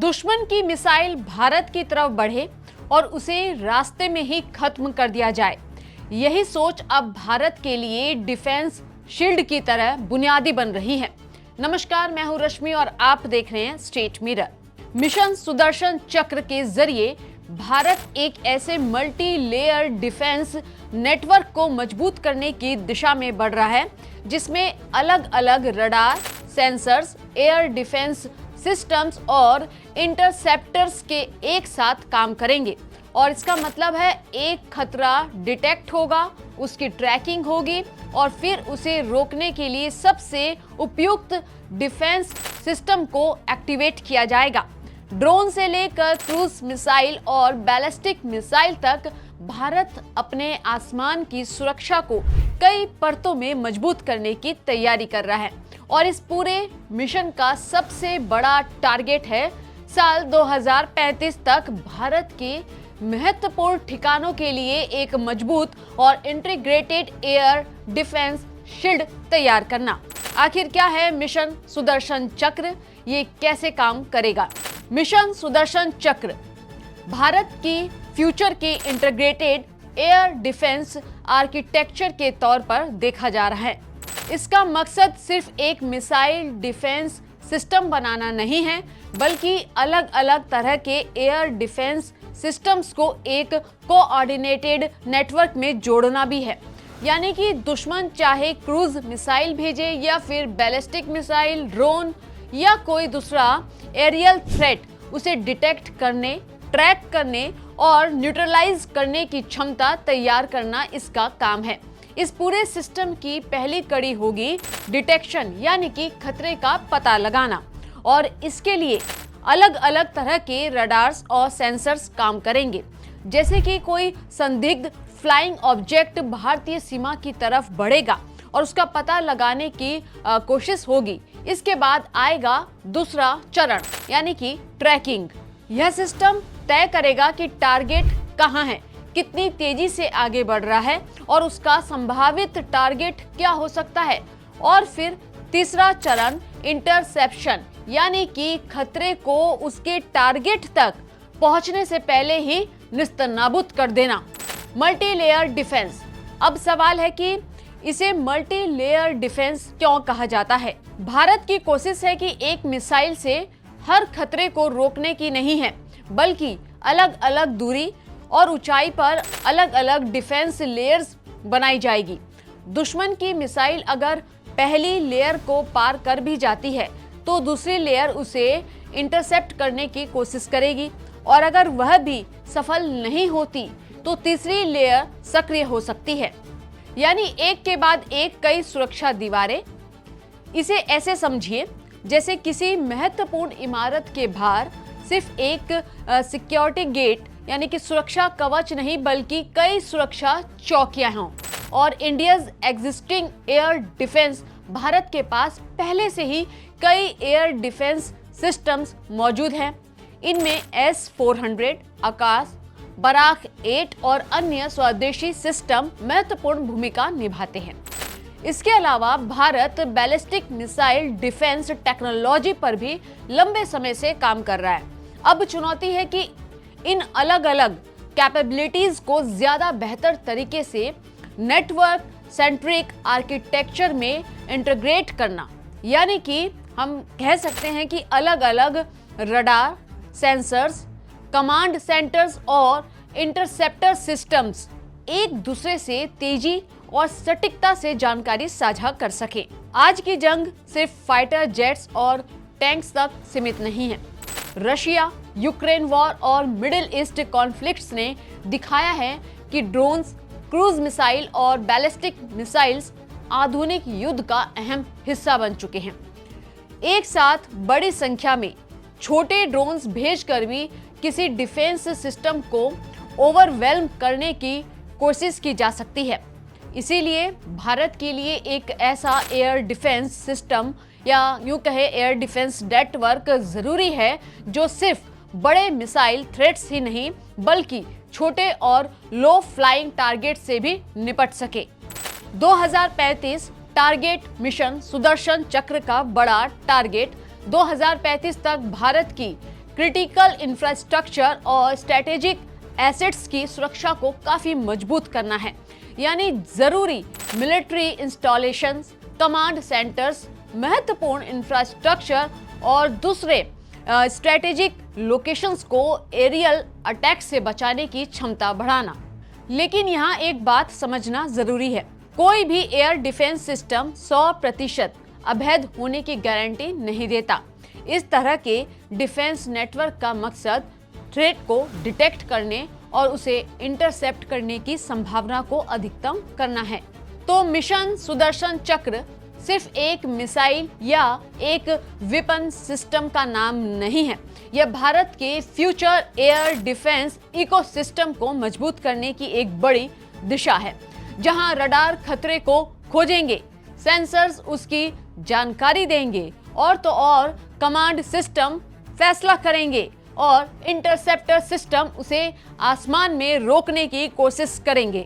दुश्मन की मिसाइल भारत की तरफ बढ़े और उसे रास्ते में ही खत्म कर दिया जाए, यही सोच अब भारत के लिए डिफेंस शील्ड की तरह बुनियादी बन रही है। नमस्कार, मैं हूं रश्मि और आप देख रहे हैं स्टेट मिरर। मिशन सुदर्शन चक्र के जरिए भारत एक ऐसे मल्टी लेयर डिफेंस नेटवर्क को मजबूत करने की दिशा में बढ़ रहा है जिसमें अलग अलग radar, sensors, air defence systems और इंटरसेप्टर्स के एक साथ काम करेंगे। और इसका मतलब है एक खतरा डिटेक्ट होगा, उसकी ट्रैकिंग होगी और फिर उसे रोकने के लिए सबसे उपयुक्त डिफेंस सिस्टम को एक्टिवेट किया जाएगा। ड्रोन से लेकर क्रूज मिसाइल और बैलिस्टिक मिसाइल तक भारत अपने आसमान की सुरक्षा को कई परतों में मजबूत करने की तैयारी कर रहा है और इस पूरे मिशन का सबसे बड़ा टारगेट है साल 2035 तक भारत के महत्वपूर्ण ठिकानों के लिए एक मजबूत और इंटीग्रेटेड एयर डिफेंस शील्ड तैयार करना। आखिर क्या है मिशन सुदर्शन चक्र, ये कैसे काम करेगा? मिशन सुदर्शन चक्र भारत की फ्यूचर के इंटीग्रेटेड एयर डिफेंस आर्किटेक्चर के तौर पर देखा जा रहा है। इसका मकसद सिर्फ एक मिसाइल डिफेंस सिस्टम बनाना नहीं है, बल्कि अलग अलग तरह के एयर डिफेंस सिस्टम्स को एक कोऑर्डिनेटेड नेटवर्क में जोड़ना भी है। यानी कि दुश्मन चाहे क्रूज मिसाइल भेजे या फिर बैलिस्टिक मिसाइल, ड्रोन या कोई दूसरा एरियल थ्रेट, उसे डिटेक्ट करने, ट्रैक करने और न्यूट्रलाइज करने की क्षमता तैयार करना इसका काम है। इस पूरे सिस्टम की पहली कड़ी होगी डिटेक्शन, यानी कि खतरे का पता लगाना, और इसके लिए अलग अलग तरह के रडार्स और सेंसर्स काम करेंगे। जैसे कि कोई संदिग्ध फ्लाइंग ऑब्जेक्ट भारतीय सीमा की तरफ बढ़ेगा और उसका पता लगाने की कोशिश होगी। इसके बाद आएगा दूसरा चरण, यानी कि ट्रैकिंग। यह सिस्टम तय करेगा कि टारगेट कहां है, कितनी तेजी से आगे बढ़ रहा है और उसका संभावित टारगेट क्या हो सकता है। और फिर तीसरा चरण इंटरसेप्शन, यानी कि खतरे को उसके टारगेट तक पहुंचने से पहले ही निस्तनाबूद कर देना। Multi layer defence. अब सवाल है कि इसे मल्टी लेयर डिफेंस क्यों कहा जाता है? भारत की कोशिश है कि एक मिसाइल से हर खतरे को रोकने की नहीं है, बल्कि अलग अलग दूरी और ऊंचाई पर अलग अलग डिफेंस लेयर्स बनाई जाएगी। दुश्मन की मिसाइल अगर पहली लेयर को पार कर भी जाती है तो दूसरी लेयर उसे इंटरसेप्ट करने की कोशिश करेगी और अगर वह भी सफल नहीं होती तो तीसरी लेयर सक्रिय हो सकती है। यानी एक के बाद एक कई सुरक्षा दीवारें। इसे ऐसे समझिए जैसे किसी महत्वपूर्ण इमारत के बाहर सिर्फ एक सिक्योरिटी गेट, यानी कि सुरक्षा कवच नहीं, बल्कि कई सुरक्षा चौकियां हों। और India's existing air defence, Bharat के पास पहले से ही कई एयर डिफेंस सिस्टम्स मौजूद हैं। इनमें S-400, आकाश, बराख 8 और अन्य स्वदेशी सिस्टम महत्वपूर्ण भूमिका निभाते हैं। इसके अलावा Bharat ballistic missile defence technology पर भी लंबे समय से काम कर रहा है। अब चुनौती है कि इन अलग अलग कैपेबिलिटीज को ज्यादा बेहतर तरीके से नेटवर्क सेंट्रिक आर्किटेक्चर में इंटीग्रेट करना। यानी कि हम कह सकते हैं कि अलग अलग रडार, सेंसर्स, कमांड सेंटर्स और इंटरसेप्टर सिस्टम्स एक दूसरे से तेजी और सटीकता से जानकारी साझा कर सके। आज की जंग सिर्फ फाइटर जेट्स और टैंक्स तक सीमित नहीं है। रशिया, यूक्रेन वॉर और मिडिल ईस्ट कॉन्फ्लिक्ट्स ने दिखाया है कि ड्रोन्स, क्रूज मिसाइल और बैलिस्टिक मिसाइल्स आधुनिक युद्ध का अहम हिस्सा बन चुके हैं। एक साथ बड़ी संख्या में छोटे ड्रोन्स भेजकर भी किसी डिफेंस सिस्टम को ओवरवेल्म करने की कोशिश की जा सकती है। इसीलिए भारत के लिए एक ऐसा एयर डिफेंस सिस्टम या यूं कहे एयर डिफेंस नेटवर्क जरूरी है जो सिर्फ बड़े मिसाइल थ्रेट्स ही नहीं, बल्कि छोटे और लो फ्लाइंग टारगेट से भी निपट सके। 2035 टारगेट मिशन सुदर्शन चक्र का बड़ा टारगेट 2035 तक भारत की क्रिटिकल इंफ्रास्ट्रक्चर और स्ट्रेटेजिक एसेट्स की सुरक्षा को काफी मजबूत करना है। यानी जरूरी मिलिट्री इंस्टॉलेशंस, कमांड सेंटर्स, महत्वपूर्ण इंफ्रास्ट्रक्चर और दूसरे स्ट्रेटेजिक लोकेशंस को एरियल अटैक से बचाने की क्षमता बढ़ाना। लेकिन यहाँ एक बात समझना जरूरी है, कोई भी एयर डिफेंस सिस्टम 100% अभेद होने की गारंटी नहीं देता। इस तरह के डिफेंस नेटवर्क का मकसद थ्रेट को डिटेक्ट करने और उसे इंटरसेप्ट करने की संभावना को अधिकतम करना है। तो मिशन सुदर्शन चक्र सिर्फ एक मिसाइल या एक वेपन सिस्टम का नाम नहीं है, यह भारत के फ्यूचर एयर डिफेंस इकोसिस्टम को मजबूत करने की एक बड़ी दिशा है, जहां रडार खतरे को खोजेंगे, सेंसर्स उसकी जानकारी देंगे और तो और कमांड सिस्टम फैसला करेंगे और इंटरसेप्टर सिस्टम उसे आसमान में रोकने की कोशिश करेंगे।